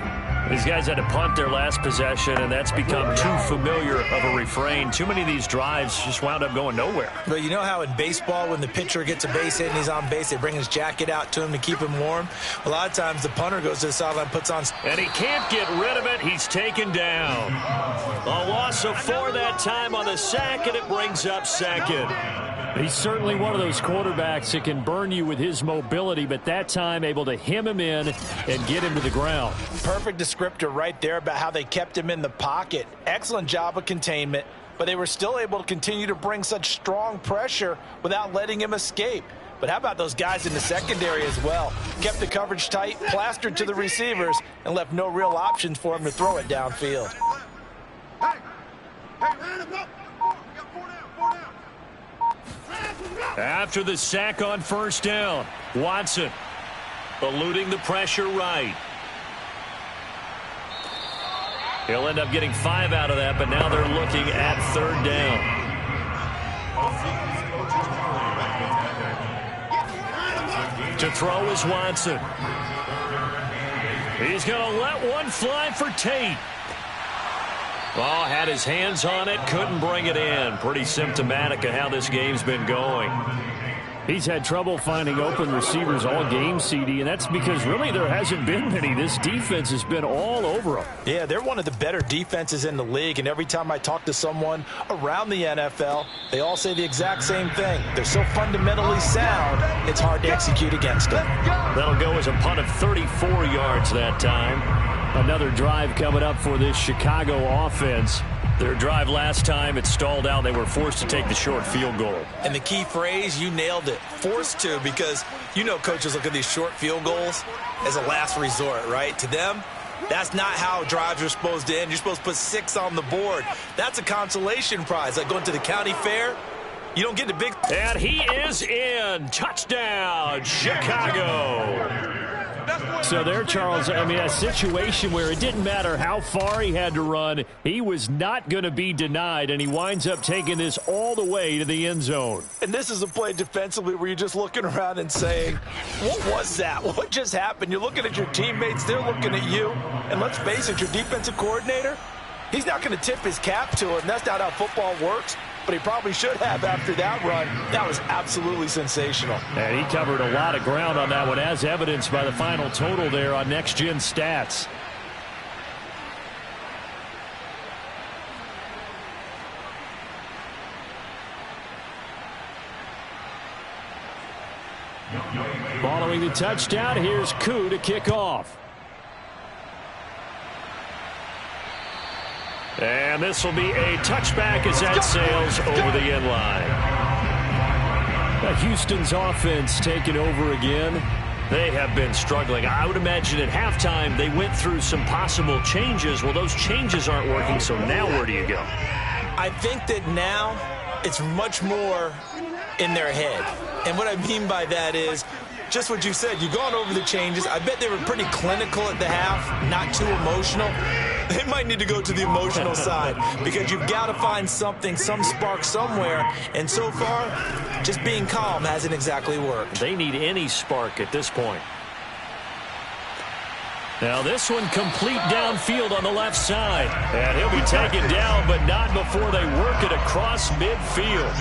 These guys had to punt their last possession, and that's become too familiar of a refrain. Too many of these drives just wound up going nowhere. But you know how in baseball, when the pitcher gets a base hit and he's on base, they bring his jacket out to him to keep him warm? A lot of times the punter goes to the sideline, puts on... And he can't get rid of it. He's taken down. A loss of 4 that time on the sack, and it brings up 2nd. He's certainly one of those quarterbacks that can burn you with his mobility, but that time able to hem him in and get him to the ground. Perfect descriptor right there about how they kept him in the pocket. Excellent job of containment, but they were still able to continue to bring such strong pressure without letting him escape. But how about those guys in the secondary as well? Kept the coverage tight, plastered to the receivers, and left no real options for him to throw it downfield. Hey, line him up. We got 4 down, 4 down. After the sack on 1st down, Watson eluding the pressure right. He'll end up getting 5 out of that, but now they're looking at 3rd down. To throw is Watson. He's going to let one fly for Tate. Oh, had his hands on it, couldn't bring it in. Pretty symptomatic of how this game's been going. He's had trouble finding open receivers all game, CD, and that's because really there hasn't been many. This defense has been all over them. Yeah, they're one of the better defenses in the league, and every time I talk to someone around the NFL, they all say the exact same thing. They're so fundamentally sound, it's hard to execute against them. That'll go as a punt of 34 yards that time. Another drive coming up for this Chicago offense. Their drive last time, it stalled out. They were forced to take the short field goal. And the key phrase, you nailed it, forced to, because you know coaches look at these short field goals as a last resort, right? To them, that's not how drives are supposed to end. You're supposed to put 6 on the board. That's a consolation prize, like going to the county fair. You don't get the big... And he is in. Touchdown, Chicago. So there, Charles, I mean, a situation where it didn't matter how far he had to run, he was not going to be denied, and he winds up taking this all the way to the end zone. And this is a play defensively where you're just looking around and saying, what was that? What just happened? You're looking at your teammates, they're looking at you, and let's face it, your defensive coordinator, He's not going to tip his cap to him. That's not how football works, but he probably should have after that run. That was absolutely sensational. And he covered a lot of ground on that one, as evidenced by the final total there on Next Gen Stats. Following the touchdown, here's Koo to kick off. And this will be a touchback as that sails over the end line. Houston's offense taking over again. They have been struggling. I would imagine at halftime they went through some possible changes. Well, those changes aren't working, so now where do you go? I think that now it's much more in their head. And what I mean by that is just what you said. You've gone over the changes. I bet they were pretty clinical at the half, not too emotional. They might need to go to the emotional side because you've got to find something, some spark somewhere. And so far, just being calm hasn't exactly worked. They need any spark at this point. Now this one complete downfield on the left side. And he'll be taken down, but not before they work it across midfield.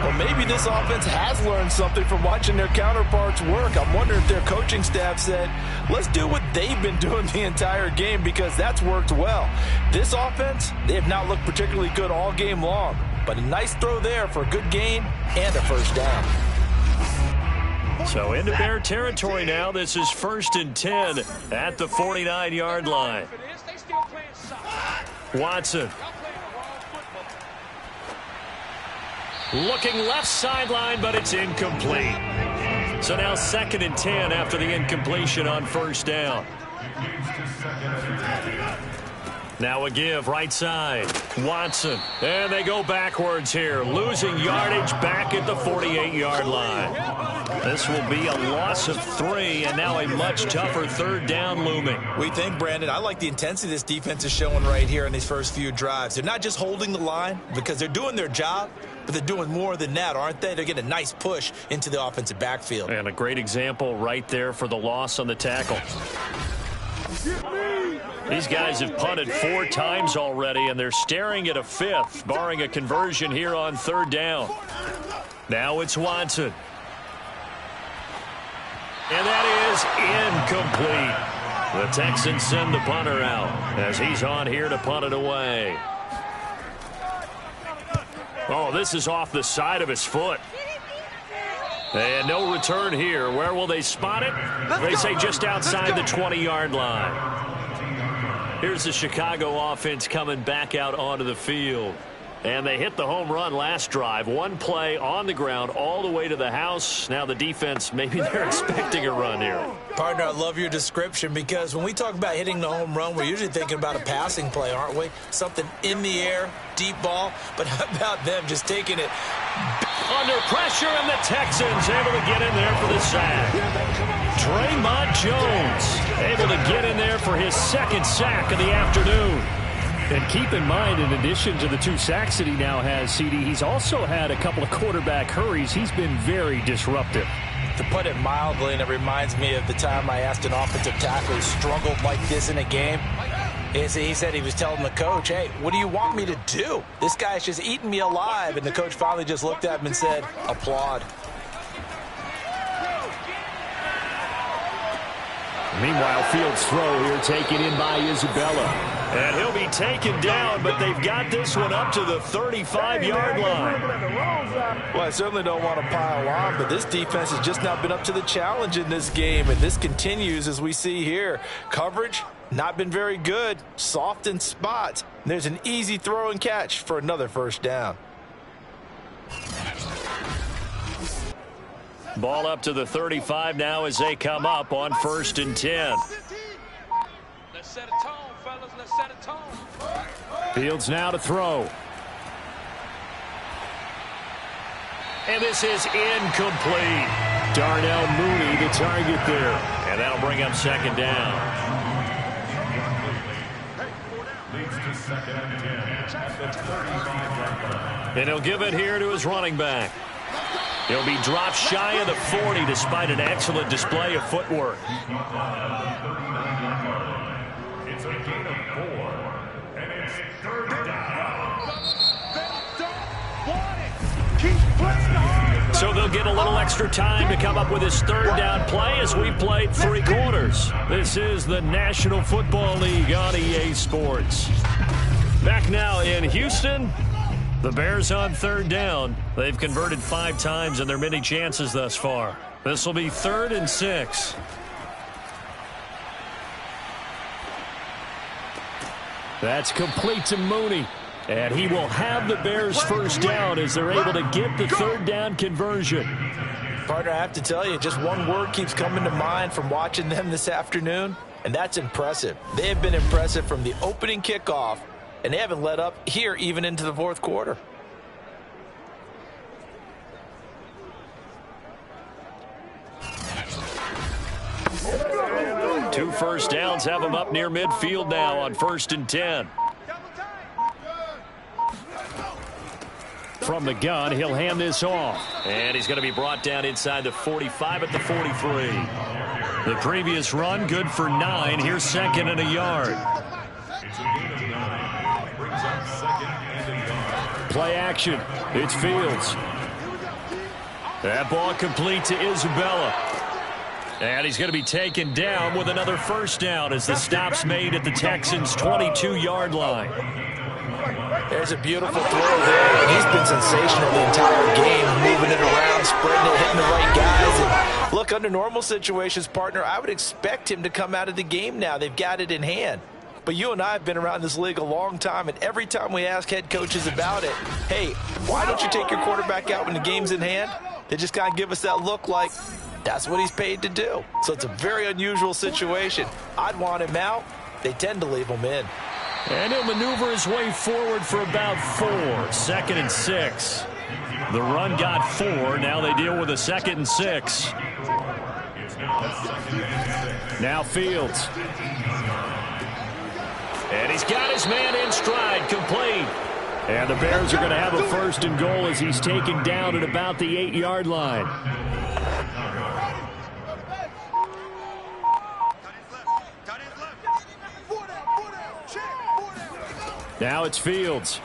Well, maybe this offense has learned something from watching their counterparts work. I'm wondering if their coaching staff said, let's do what they've been doing the entire game because that's worked well. This offense, they have not looked particularly good all game long, but a nice throw there for a good gain and a first down. So into Bear territory now. This is 1st and 10 at the 49-yard line. Watson. Looking left sideline, but it's incomplete. So now 2nd and 10 after the incompletion on first down. Now a give right side. Watson. And they go backwards here. Losing yardage back at the 48-yard line. This will be a loss of 3, and now a much tougher 3rd down looming. We think, Brandon, I like the intensity this defense is showing right here in these first few drives. They're not just holding the line because they're doing their job, but they're doing more than that, aren't they? They're getting a nice push into the offensive backfield. And a great example right there for the loss on the tackle. These guys have punted 4 times already, and they're staring at a 5th, barring a conversion here on 3rd down. Now it's Watson. And that is incomplete. The Texans send the punter out as he's on here to punt it away. Oh, this is off the side of his foot. And no return here. Where will they spot it? They say just outside the 20-yard line. Here's the Chicago offense coming back out onto the field. And they hit the home run last drive. 1 play on the ground all the way to the house. Now the defense, maybe they're expecting a run here. Partner, I love your description because when we talk about hitting the home run, we're usually thinking about a passing play, aren't we? Something in the air, deep ball. But how about them just taking it under pressure, and the Texans able to get in there for the sack. Draymond Jones able to get in there for his 2nd sack of the afternoon. And keep in mind, in addition to the 2 sacks that he now has, CD, he's also had a couple of quarterback hurries. He's been very disruptive. To put it mildly, and it reminds me of the time I asked an offensive tackle who struggled like this in a game. He said he was telling the coach, hey, what do you want me to do? This guy's just eating me alive. And the coach finally just looked at him and said, applaud. Meanwhile, Fields' throw here taken in by Isabella. And he'll be taken down, but they've got this one up to the 35-yard line. Well, I certainly don't want to pile on, but this defense has just not been up to the challenge in this game, and this continues as we see here. Coverage, not been very good, soft in spots. There's an easy throw and catch for another first down. Ball up to the 35 now as they come up on 1st and 10. Let's set a tone, fellas. Let's set a tone. Fields now to throw. And this is incomplete. Darnell Mooney, the target there. And that'll bring up 2nd down. And he'll give it here to his running back. He'll be dropped shy of the 40 despite an excellent display of footwork. It's a gain of 4, and So they'll get a little extra time to come up with his third down play as we played 3 quarters. This is the National Football League on EA Sports. Back now in Houston, the Bears on third down. They've converted 5 times in their many chances thus far. This will be 3rd and 6. That's complete to Mooney. And he will have the Bears first down as they're able to get the third down conversion. Partner, I have to tell you, just one word keeps coming to mind from watching them this afternoon, and that's impressive. They have been impressive from the opening kickoff, and they haven't let up here even into the 4th quarter. Two first downs have him up near midfield now on 1st and 10. From the gun, he'll hand this off. And he's going to be brought down inside the 45 at the 43. The previous run, good for 9. Here's 2nd and a yard. Play action. It's Fields. That ball complete to Isabella. And he's going to be taken down with another first down as the stop's made at the Texans' 22-yard line. There's a beautiful throw there. He's been sensational the entire game, moving it around, spreading it, hitting the right guys. And look, under normal situations, partner, I would expect him to come out of the game now. They've got it in hand. But you and I have been around this league a long time, and every time we ask head coaches about it, hey, why don't you take your quarterback out when the game's in hand? They just kind of give us that look like that's what he's paid to do. So it's a very unusual situation. I'd want him out. They tend to leave him in. And he'll maneuver his way forward for about 4. 2nd and 6. The run got 4. Now they deal with a 2nd and 6. Now Fields. And he's got his man in stride, complete. And the Bears are going to have a 1st and goal as he's taken down at about the 8-yard line. Now it's Fields.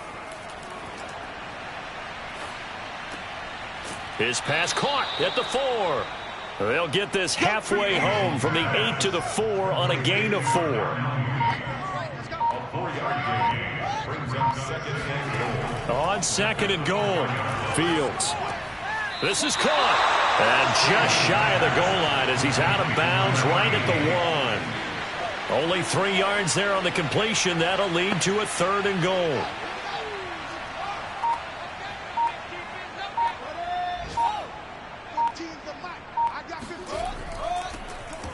His pass caught at the 4. They'll get this halfway home from the 8 to the 4 on a gain of 4. On 2nd and goal, Fields. This is caught. And just shy of the goal line as he's out of bounds right at the 1. Only 3 yards there on the completion. That'll lead to a 3rd and goal.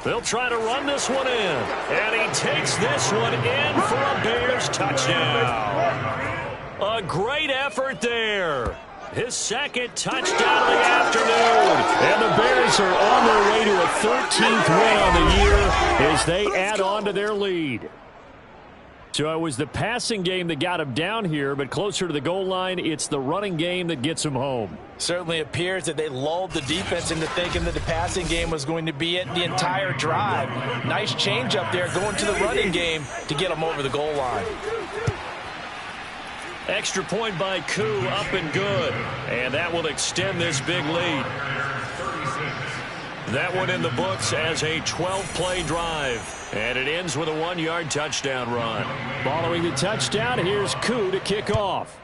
They'll try to run this one in. And he takes this one in for a Bears touchdown. A great effort there. His 2nd touchdown of the afternoon. And the Bears are on their way to a 13th win on the year as they add on to their lead. So it was the passing game that got him down here, but closer to the goal line, it's the running game that gets him home. Certainly appears that they lulled the defense into thinking that the passing game was going to be it the entire drive. Nice change up there going to the running game to get them over the goal line. Extra point by Koo, up and good. And that will extend this big lead. That one in the books as a 12-play drive. And it ends with a 1-yard touchdown run. Following the touchdown, here's Koo to kick off.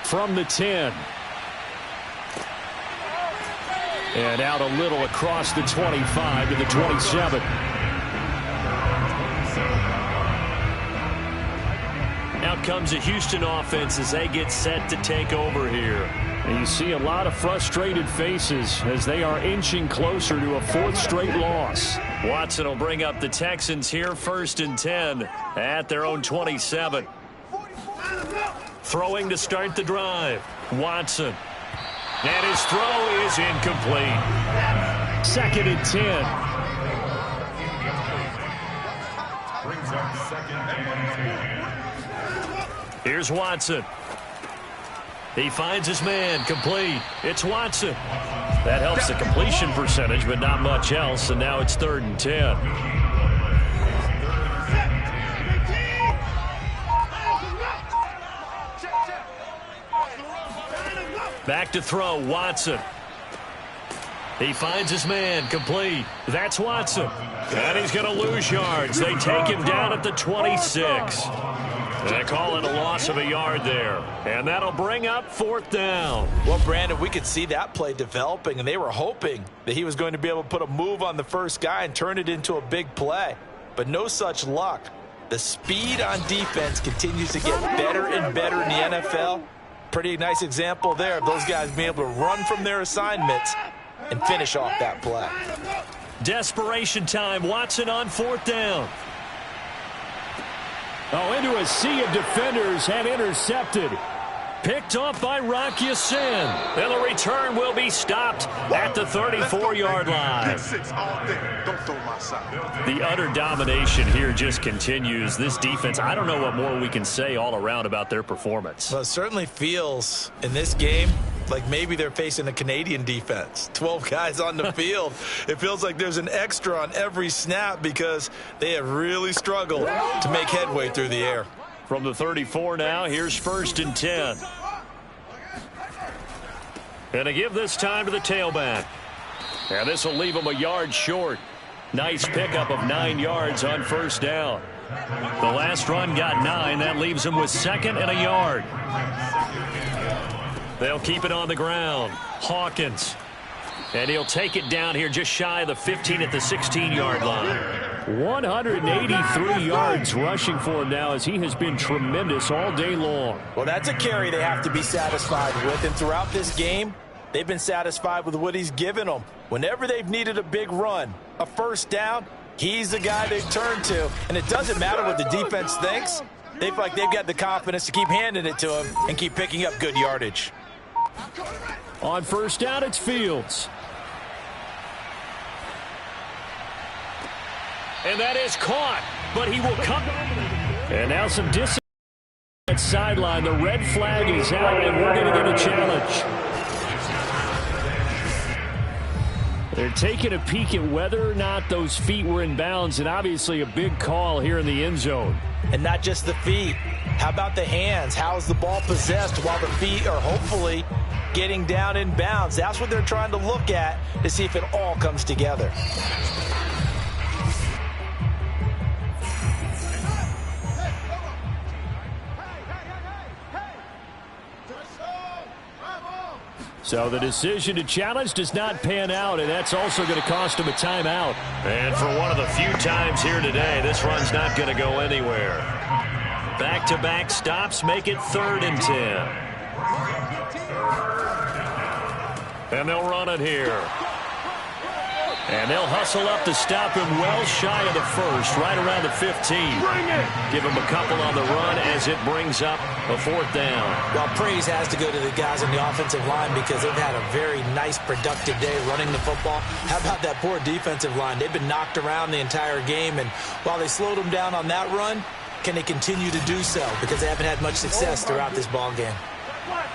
From the 10. And out a little across the 25 to the 27. Out comes a Houston offense as they get set to take over here. And you see a lot of frustrated faces as they are inching closer to a 4th straight loss. Watson will bring up the Texans here, 1st and 10 at their own 27. Throwing to start the drive. Watson. And his throw is incomplete. 2nd and 10. Brings up 2nd and 10. Here's Watson. He finds his man, complete. It's Watson. That helps the completion percentage, but not much else, and now it's 3rd and 10. Back to throw, Watson. He finds his man, complete. That's Watson. And he's going to lose yards. They take him down at the 26. They call it a loss of a yard there. And that'll bring up 4th down. Well, Brandon, we could see that play developing, and they were hoping that he was going to be able to put a move on the first guy and turn it into a big play. But no such luck. The speed on defense continues to get better and better in the NFL. Pretty nice example there of those guys being able to run from their assignments and finish off that play. Desperation time. Watson on 4th down. Oh, into a sea of defenders and intercepted. Picked off by Rock Ya-Sin. And the return will be stopped at the 34-yard line. The utter domination here just continues. This defense, I don't know what more we can say all around about their performance. Well, it certainly feels in this game like maybe they're facing a Canadian defense. 12 guys on the field. It feels like there's an extra on every snap because they have really struggled to make headway through the air. From the 34 now, here's 1st and 10. And to give this time to the tailback. And this will leave him a yard short. Nice pickup of 9 yards on 1st down. The last run got 9. That leaves him with 2nd and a yard. They'll keep it on the ground. Hawkins. And he'll take it down here just shy of the 15 at the 16-yard line. 183 yards rushing for him now as he has been tremendous all day long. Well, that's a carry they have to be satisfied with. And throughout this game, they've been satisfied with what he's given them. Whenever they've needed a big run, a 1st down, he's the guy they've turned to. And it doesn't matter what the defense thinks. They feel like they've got the confidence to keep handing it to him and keep picking up good yardage. On 1st down, it's Fields. And that is caught, but he will come. And now some discipline at sideline. The red flag is out, and we're going to get a challenge. They're taking a peek at whether or not those feet were in bounds, and obviously a big call here in the end zone. And not just the feet. How about the hands? How is the ball possessed while the feet are hopefully getting down in bounds? That's what they're trying to look at to see if it all comes together. So the decision to challenge does not pan out, and that's also going to cost him a timeout. And for one of the few times here today, this run's not going to go anywhere. Back-to-back stops make it 3rd and 10. And they'll run it here. And they'll hustle up to stop him well shy of the 1st, right around the 15. Give him a couple on the run as it brings up a 4th down. Well, praise has to go to the guys on the offensive line because they've had a very nice, productive day running the football. How about that poor defensive line? They've been knocked around the entire game, and while they slowed them down on that run, can they continue to do so? Because they haven't had much success throughout this ball game.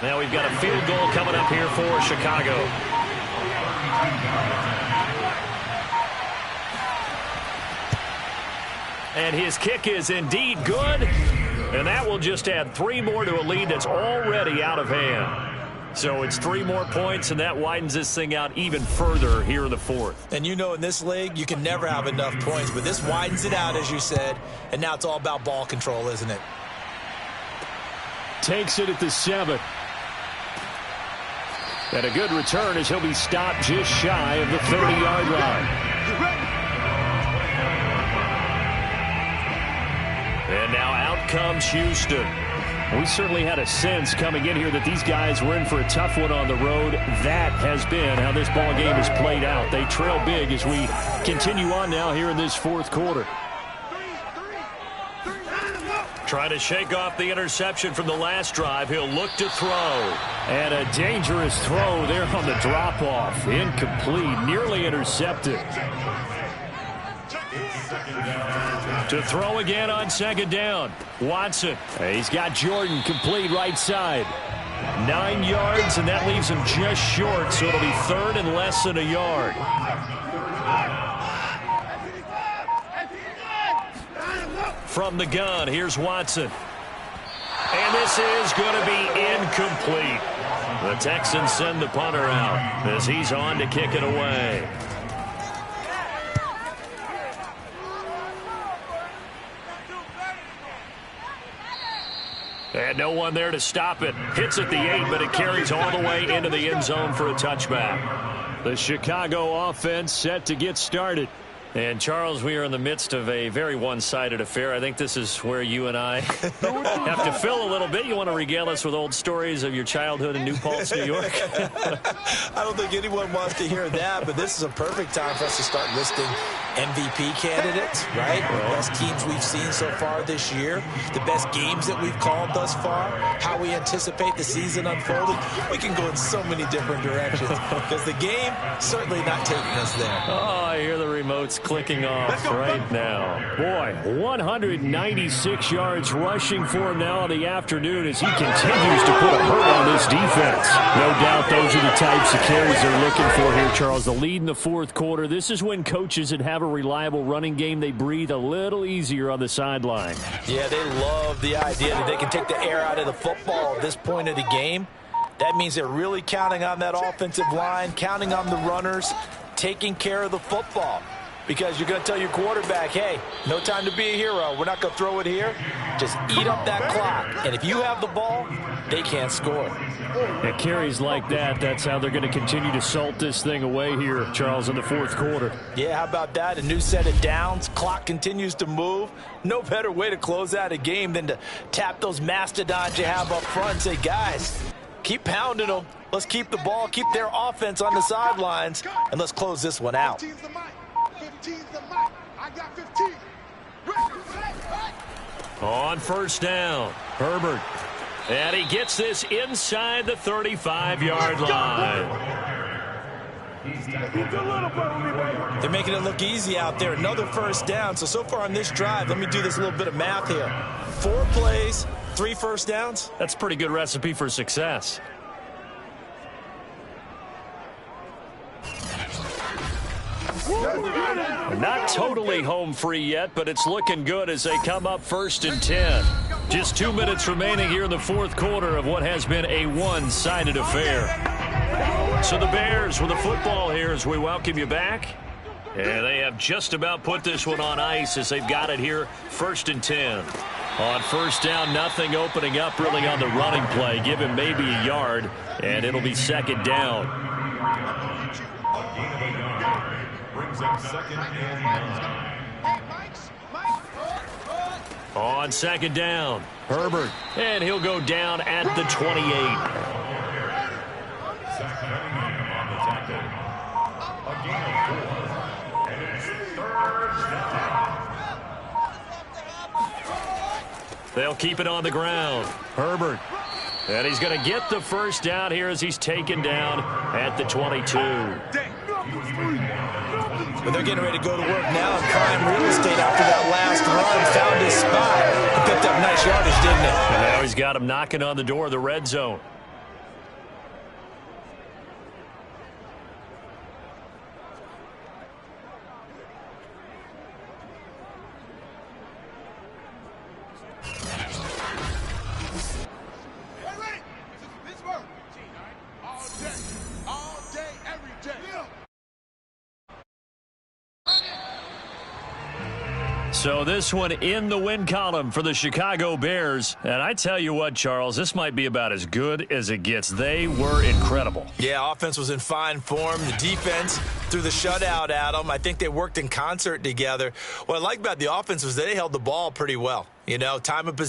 Now we've got a field goal coming up here for Chicago. And his kick is indeed good. And that will just add 3 more to a lead that's already out of hand. So it's 3 more points, and that widens this thing out even further here in the 4th. And you know in this league, you can never have enough points. But this widens it out, as you said. And now it's all about ball control, isn't it? Takes it at the 7. And a good return as he'll be stopped just shy of the 30-yard line. And now out comes Houston. We certainly had a sense coming in here that these guys were in for a tough one on the road. That has been how this ball game has played out. They trail big as we continue on now here in this 4th quarter. Trying to shake off the interception from the last drive. He'll look to throw. And a dangerous throw there on the drop-off. Incomplete, nearly intercepted. To throw again on 2nd down. Watson. He's got Jordan complete right side. 9 yards, and that leaves him just short, so it'll be 3rd and less than a yard. From the gun, here's Watson. And this is going to be incomplete. The Texans send the punter out as he's on to kick it away. And no one there to stop it. Hits at the 8, but it carries all the way into the end zone for a touchback. The Chicago offense set to get started. And, Charles, we are in the midst of a very one-sided affair. I think this is where you and I have to fill a little bit. You want to regale us with old stories of your childhood in New Paltz, New York? I don't think anyone wants to hear that, but this is a perfect time for us to start listing MVP candidates, right? The best teams we've seen so far this year, the best games that we've called thus far, how we anticipate the season unfolding. We can go in so many different directions because the game certainly not taking us there. Oh, I hear the remotes clicking off right now. Boy, 196 yards rushing for him now in the afternoon as he continues to put a hurt on this defense. No doubt those are the types of carries they're looking for here, Charles. The lead in the fourth quarter. This is when coaches that have a reliable running game, they breathe a little easier on the sideline. Yeah, they love the idea that they can take the air out of the football at this point of the game. That means they're really counting on that offensive line, counting on the runners, taking care of the football. Because you're going to tell your quarterback, hey, no time to be a hero. We're not going to throw it here. Just eat up that clock. And if you have the ball, they can't score. It carries like that. That's how they're going to continue to salt this thing away here, Charles, in the fourth quarter. Yeah, how about that? A new set of downs. Clock continues to move. No better way to close out a game than to tap those mastodons you have up front and say, guys, keep pounding them. Let's keep the ball, keep their offense on the sidelines, and let's close this one out. 15's the mic. I got 15. On first down, Herbert. And he gets this inside the 35-yard line. They're making it look easy out there. Another first down. So far on this drive, let me do this little bit of math here. 4 plays, 3 first downs. That's a pretty good recipe for success. Not totally home free yet, but it's looking good as they come up 1st and 10. Just 2 minutes remaining here in the fourth quarter of what has been a one-sided affair. So the Bears with the football here as we welcome you back. And they have just about put this one on ice as they've got it here 1st and 10. On first down, nothing opening up really on the running play. Give him maybe a yard, and it'll be 2nd down. On 2nd down, Herbert, and he'll go down at the 28. They'll keep it on the ground. Herbert, and he's going to get the first down here as he's taken down at the 22. But they're getting ready to go to work now in prime real estate after that last run. Found his spot. He picked up nice yardage, didn't he? And now he's got him knocking on the door of the red zone. So this one in the win column for the Chicago Bears. And I tell you what, Charles, this might be about as good as it gets. They were incredible. Yeah, offense was in fine form. The defense threw the shutout at them. I think they worked in concert together. What I like about the offense was they held the ball pretty well. You know, time of possession.